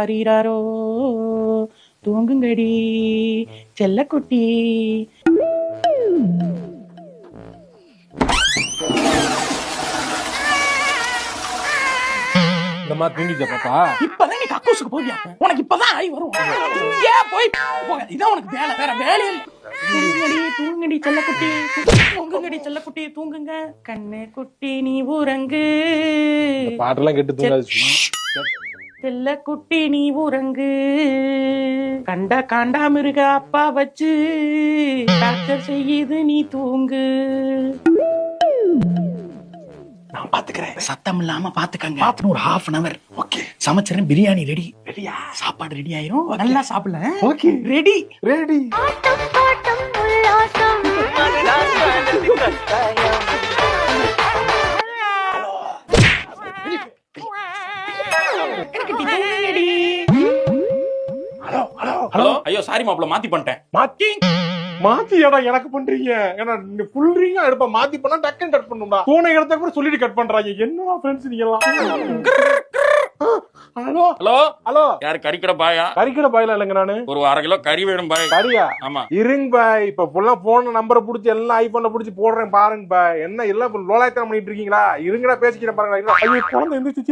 ஆரிராரோ தூங்குங்கடி செல்லக்குட்டி. இந்த மாதிரி தூங்கிச்ச பாப்பா. இப்பதான் நீ கக்கூசுக்கு போவியா? உனக்கு இப்பதான் ஆய் வரும். ஏன் போய் இதான் உனக்கு வேலை, வேற வேலையே இல்ல. தூங்குங்கடி தூங்குங்கடி செல்லக்குட்டி, தூங்குங்கடி செல்லக்குட்டி தூங்குங்க. கண்ணு குட்டி நீ உறங்கு, பாட்டெல்லாம் கேட்டு தூங்காது. செல்லக்குட்டி நீ உறங்கு. கண்டா காண்டா மிருக அப்பா வச்சு டாக்டர் செய்யுது நீ தூங்கு. நான் பாத்துக்கிறேன், சத்தம் இல்லாம பாத்துக்கங்க. பாத்துன்னு ஒரு ½ hour. ஓகே, சமைச்சறேன். பிரியாணி ரெடி. ரெடியா? சாப்பாடு ரெடி ஆயிரும். நல்லா சாப்பிடல. Okay, ready ready. ஹலோ, ஐயோ சாரி மாப்ள, மாத்தி பண்ணிட்டேன். மாத்தி ஏடா எனக்கு பண்றீங்க? ஏன்னா நீ ஃபுல் ரிங்கா எடுப்ப, மாத்தி பண்ணா டக்குன்னு கட் பண்ணுடா. போன இடத்த கூட சொல்லிட்டு கட் பண்றாங்க. என்னடா ஃப்ரெண்ட்ஸ் நீங்க எல்லாம்? ஹலோ ஹலோ ஹலோ, யார் கறிக்கடை பாயா? கறிக்கடை பாயில இல்லங்க, நானு ஒரு 1/2 கிலோ கறி வேணும் பாய். கறியா? ஆமா. இருங்க பாய், இப்ப ஃபுல்லா போன நம்பரை புடிச்சு எல்லாம் ஐபோன்ல புடிச்சு போடுறேன் பாருங்க பாய். என்ன எல்லாம் லோலாயத்தனம் பண்ணிட்டு இருக்கீங்களா? இருங்கடா பேசிக்கிறேன் பாருங்க. ஐயோ குழந்தை எந்திரிச்சு.